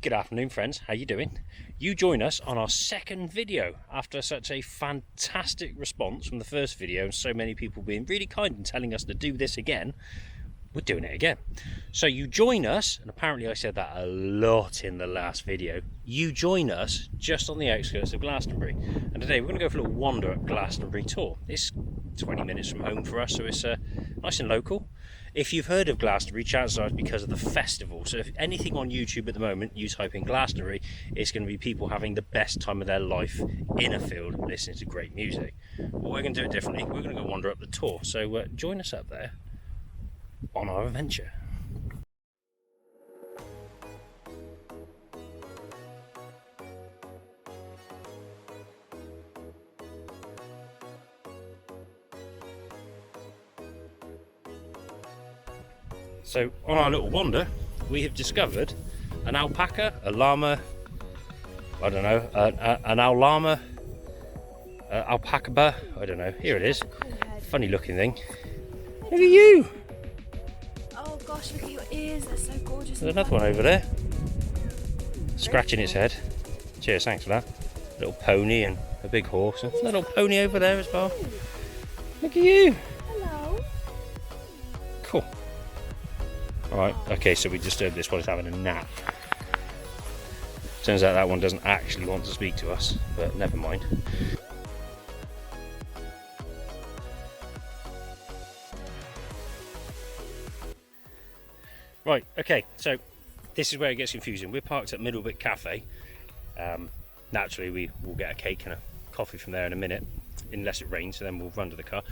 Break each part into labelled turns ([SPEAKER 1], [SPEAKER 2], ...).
[SPEAKER 1] Good afternoon, friends. How you doing? You join us on our second video after such a fantastic response from the first video and so many people being really kind and telling us to do this again. We're doing it again. So you join us, and apparently I said that a lot in the last video. You join us just on the outskirts of Glastonbury, and today we're going to go for a little wander at Glastonbury Tor. It's 20 minutes from home for us, so it's nice and local. If you've heard of Glastonbury, chances are it's because of the festival. So if anything on YouTube at the moment, you type in Glastonbury, it's going to be people having the best time of their life in a field listening to great music. But we're going to do it differently. We're going to go wander up the Tor. So join us up there on our adventure. So on our little wander, we have discovered an alpaca, a llama, I don't know, an owl llama, alpaca, I don't know. Here it is. Funny looking thing. Look at you!
[SPEAKER 2] Oh gosh, look at your ears, they're so gorgeous.
[SPEAKER 1] There's another one over there. Scratching its head. Cheers, thanks for that. Little pony and a big horse. And a little pony over there as well. Look at you!
[SPEAKER 2] Hello.
[SPEAKER 1] Cool. Alright, okay, so we disturbed this one, it's having a nap. Turns out that one doesn't actually want to speak to us, but never mind. Right, okay, so this is where it gets confusing. We're parked at Middlewick Cafe. Naturally, we will get a cake and a coffee from there in a minute, unless it rains, so then we'll run to the car.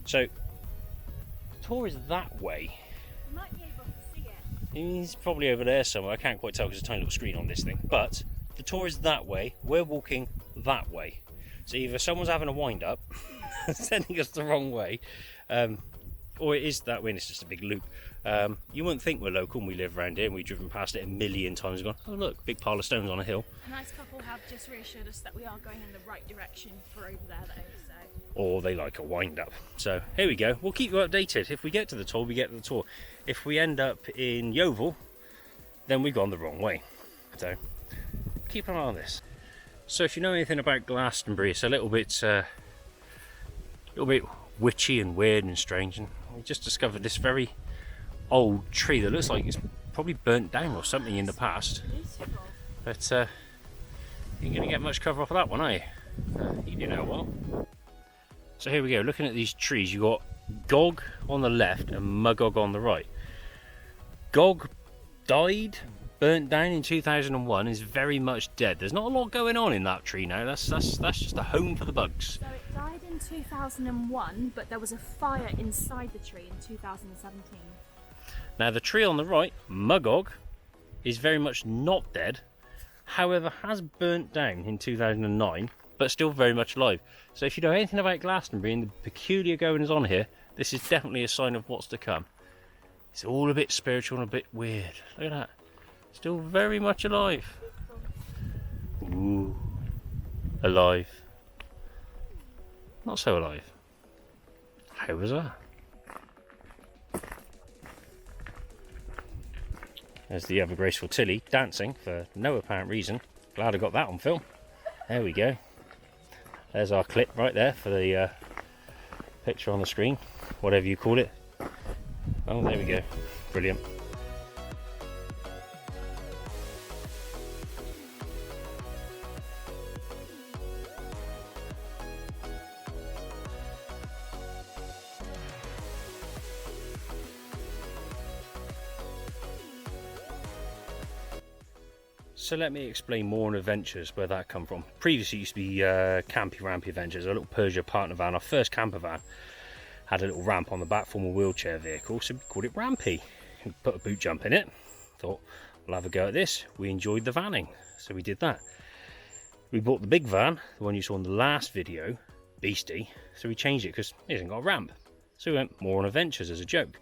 [SPEAKER 1] So, the tour is that way.
[SPEAKER 2] You might be able to see it.
[SPEAKER 1] He's probably over there somewhere. I can't quite tell because there's a tiny little screen on this thing. But the tour is that way. We're walking that way. So either someone's having a wind up, sending us the wrong way, or it is that way and it's just a big loop. You wouldn't think we're local and we live around here and we've driven past it a million times and gone, oh look, big pile of stones on a hill.
[SPEAKER 2] A nice couple have just reassured us that we are going in the right direction for over there though, so.
[SPEAKER 1] Or they like a wind up. So here we go. We'll keep you updated. If we get to the tour, we get to the tour. If we end up in Yeovil, then we've gone the wrong way. So keep an eye on this. So if you know anything about Glastonbury, it's a little bit witchy and weird and strange. And we just discovered this very old tree that looks like it's probably burnt down or something in the past.
[SPEAKER 2] Beautiful.
[SPEAKER 1] But you ain't gonna get much cover off of that one, are you? You do know well. So here we go, looking at these trees, you've got Gog on the left and Magog on the right. Gog died, burnt down in 2001, is very much dead. There's not a lot going on in that tree now, that's just a home for the bugs.
[SPEAKER 2] So it died in 2001, but there was a fire inside the tree in 2017.
[SPEAKER 1] Now the tree on the right, Magog, is very much not dead, however has burnt down in 2009, but still very much alive. So if you know anything about Glastonbury and the peculiar goings on here, this is definitely a sign of what's to come. It's all a bit spiritual and a bit weird. Look at that. Still very much alive. Ooh. Alive. Not so alive. How was that? There's the ever graceful Tilly dancing for no apparent reason. Glad I got that on film. There we go. There's our clip right there for the picture on the screen, whatever you call it. Oh, there we go. Brilliant. So let me explain more on adventures, where that come from. Previously it used to be Campy Rampy Adventures, a little Peugeot partner van. Our first camper van had a little ramp on the back from a wheelchair vehicle, so we called it Rampy. We put a boot jump in it, thought we'll have a go at this. We enjoyed the vanning, so we did that. We bought the big van, the one you saw in the last video, Beastie, so we changed it because it hasn't got a ramp. So we went more on adventures as a joke.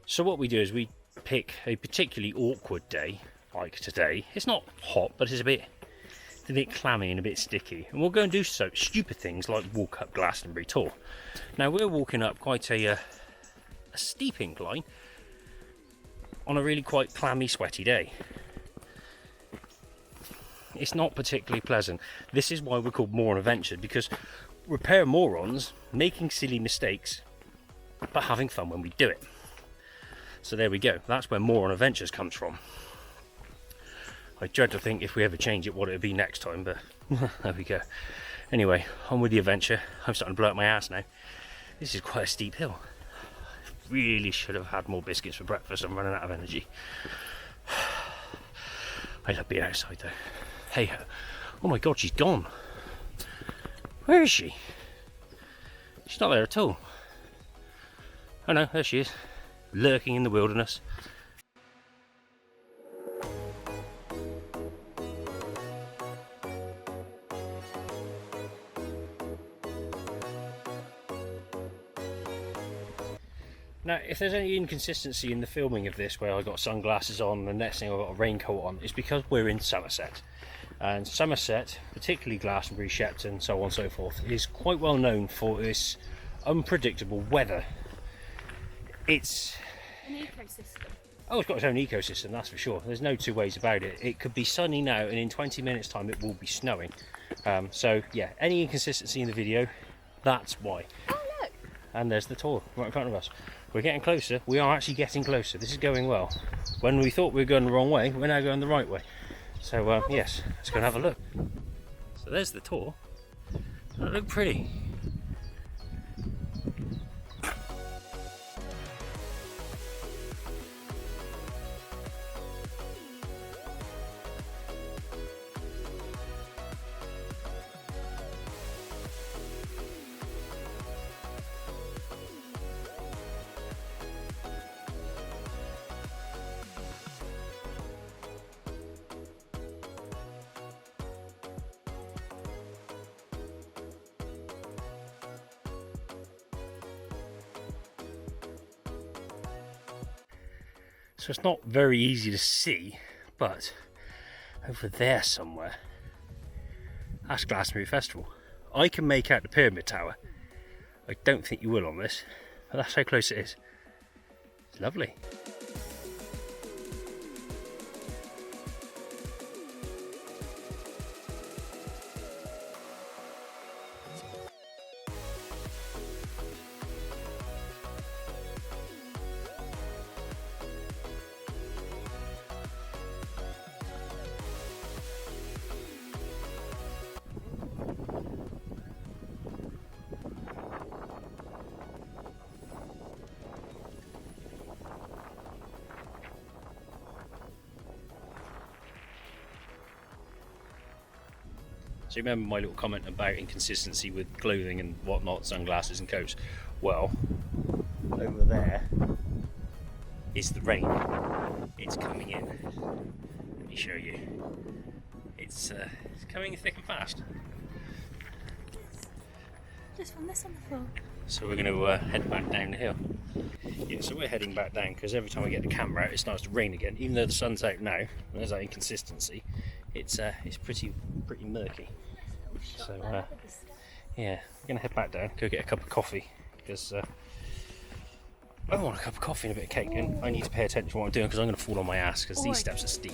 [SPEAKER 1] So what we do is we pick a particularly awkward day, like today. It's not hot, but it's a bit clammy and a bit sticky, and we'll go and do so stupid things like walk up Glastonbury Tor. Now we're walking up quite a steep incline on a really quite clammy, sweaty day. It's not particularly pleasant. This is why we're called Moron Adventure, because we're a pair of morons making silly mistakes but having fun when we do it. So there we go, that's where Moron Adventures comes from. I dread to think if we ever change it what it would be next time, but there we go. Anyway, on with the adventure. I'm starting to blow up my ass now. This is quite a steep hill. I really should have had more biscuits for breakfast. I'm running out of energy. I love being outside though. Hey, oh my god, she's gone. Where is she? She's not there at all. Oh no, there she is, lurking in the wilderness. Now, if there's any inconsistency in the filming of this, where I got sunglasses on and the next thing I got a raincoat on, it's because we're in Somerset. And Somerset, particularly Glastonbury, Shepton, so on and so forth, is quite well known for its unpredictable weather. It's
[SPEAKER 2] an ecosystem.
[SPEAKER 1] Oh, it's got its own ecosystem, that's for sure. There's no two ways about it. It could be sunny now, and in 20 minutes time it will be snowing. So yeah, any inconsistency in the video, that's why.
[SPEAKER 2] Oh look!
[SPEAKER 1] And there's the Tor right in front of us. We're getting closer. We are actually getting closer. This is going well. When we thought we were going the wrong way, we're now going the right way. So yes, let's go and have a look. So there's the Tor. Doesn't it look pretty? So it's not very easy to see, but over there somewhere, that's Glastonbury Festival. I can make out the Pyramid Tower. I don't think you will on this, but that's how close it is. It's lovely. So remember my little comment about inconsistency with clothing and whatnot, sunglasses and coats? Well, over there is the rain. It's coming in. Let me show you. It's coming thick and fast.
[SPEAKER 2] Just from this on the floor.
[SPEAKER 1] So we're going to head back down the hill. Yeah, so we're heading back down because every time I get the camera out it starts to rain again. Even though the sun's out now, there's that inconsistency. It's pretty murky. So yeah, we're going to head back down, go get a cup of coffee because I want a cup of coffee and a bit of cake, and I need to pay attention to what I'm doing because I'm going to fall on my ass because these steps are steep.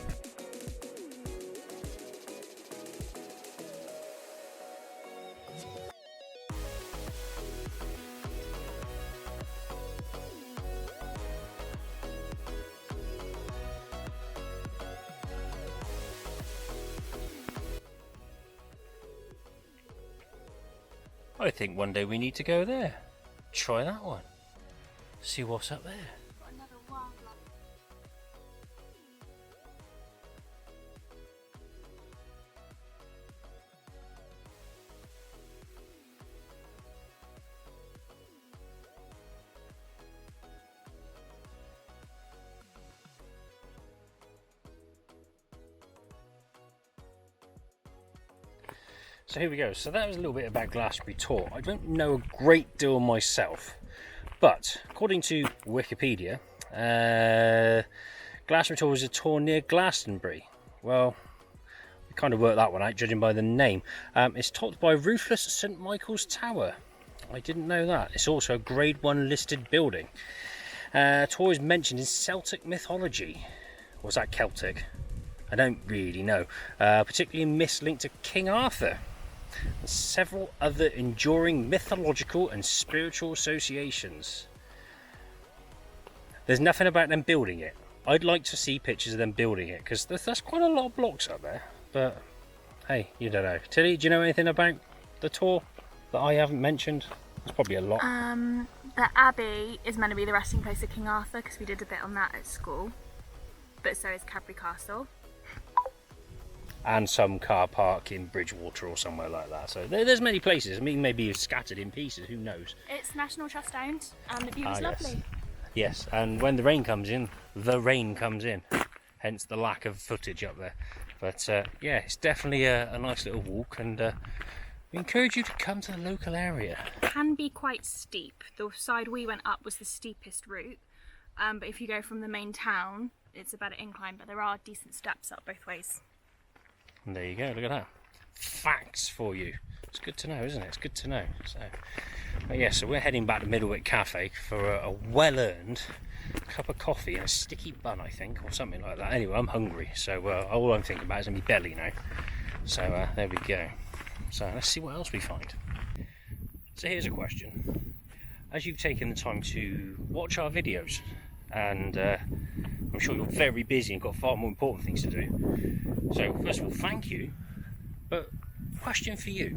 [SPEAKER 1] I think one day we need to go there. Try that one. See what's up there.
[SPEAKER 2] Another wildlife.
[SPEAKER 1] So here we go. So that was a little bit about Glastonbury Tor. I don't know a great deal myself, but according to Wikipedia, Glastonbury Tor is a tour near Glastonbury. Well, we kind of worked that one out judging by the name. It's topped by Ruthless St Michael's Tower. I didn't know that. It's also a Grade 1 listed building. Tor is mentioned in Celtic mythology. Was that Celtic? I don't really know. Particularly myths linked to King Arthur and several other enduring mythological and spiritual associations. There's nothing about them building it. I'd like to see pictures of them building it, because that's quite a lot of blocks up there. But hey, you don't know. Tilly, do you know anything about the tour that I haven't mentioned? There's probably a lot.
[SPEAKER 2] The Abbey is meant to be the resting place of King Arthur, because we did a bit on that at school. But so is Cadbury Castle.
[SPEAKER 1] And some car park in Bridgewater or somewhere like that. So there's many places. I mean, maybe it's scattered in pieces, who knows.
[SPEAKER 2] It's National Trust owned and the view is lovely.
[SPEAKER 1] Yes, and when the rain comes in, hence the lack of footage up there. But yeah, it's definitely a nice little walk, and we encourage you to come to the local area.
[SPEAKER 2] It can be quite steep. The side we went up was the steepest route, but if you go from the main town, it's a better incline, but there are decent steps up both ways.
[SPEAKER 1] And there you go, look at that. Facts for you. It's good to know, isn't it? It's good to know. So, but yeah, so we're heading back to Middlewick Cafe for a well-earned cup of coffee and a sticky bun, I think, or something like that. Anyway, I'm hungry, so all I'm thinking about is my belly now. So there we go. So let's see what else we find. So here's a question. As you've taken the time to watch our videos, and I'm sure you're very busy and got far more important things to do. So first of all, thank you. But question for you,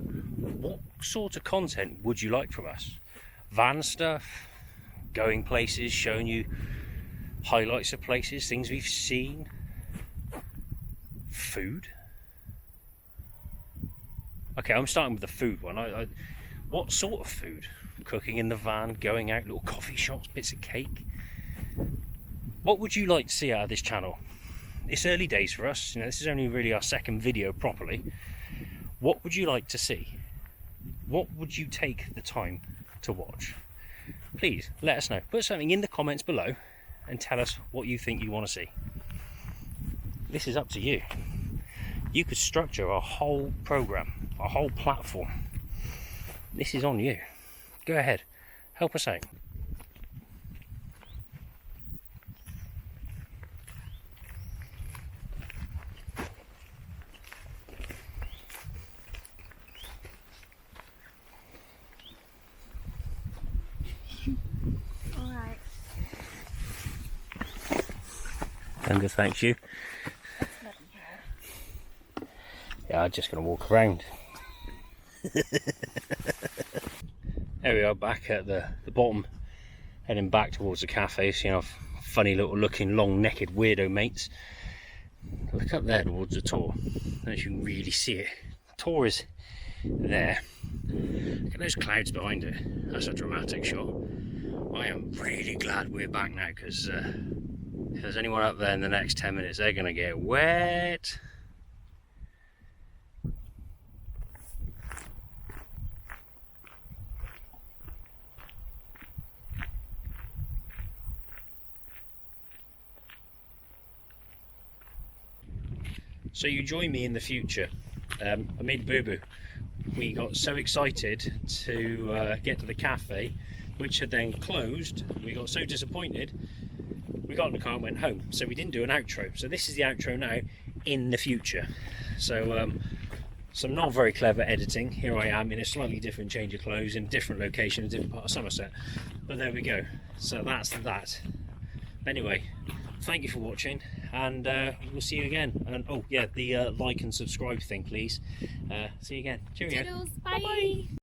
[SPEAKER 1] what sort of content would you like from us? Van stuff, going places, showing you highlights of places, things we've seen, food? Okay, I'm starting with the food one. What sort of food? Cooking in the van, going out, little coffee shops, bits of cake? What would you like to see out of this channel? It's early days for us, this is only really our second video properly. What would you like to see? What would you take the time to watch? Please let us know. Put something in the comments below and tell us what you think you want to see. This is up to you. You could structure a whole program, a whole platform. This is on you. Go ahead, help us out.
[SPEAKER 2] Alright.
[SPEAKER 1] Younger, thanks you. Yeah, I'm just going to walk around. There we are, back at the bottom, heading back towards the cafe, seeing our funny little looking long necked weirdo mates. Look up there towards the Tor, as you can really see it. The Tor is there. Look at those clouds behind it. That's a dramatic shot. I am really glad we're back now, because if there's anyone up there in the next 10 minutes, they're going to get wet. So you join me in the future. I made a boo-boo. We got so excited to get to the cafe, which had then closed. We got so disappointed, we got in the car and went home. So we didn't do an outro. So this is the outro now, in the future. So some not very clever editing. Here I am in a slightly different change of clothes, in a different location, a different part of Somerset. But there we go. So that's that. Anyway, thank you for watching, and we'll see you again. And oh yeah, the like and subscribe thing, please. See you again. Cheerio.
[SPEAKER 2] Toodles, bye. Bye-bye.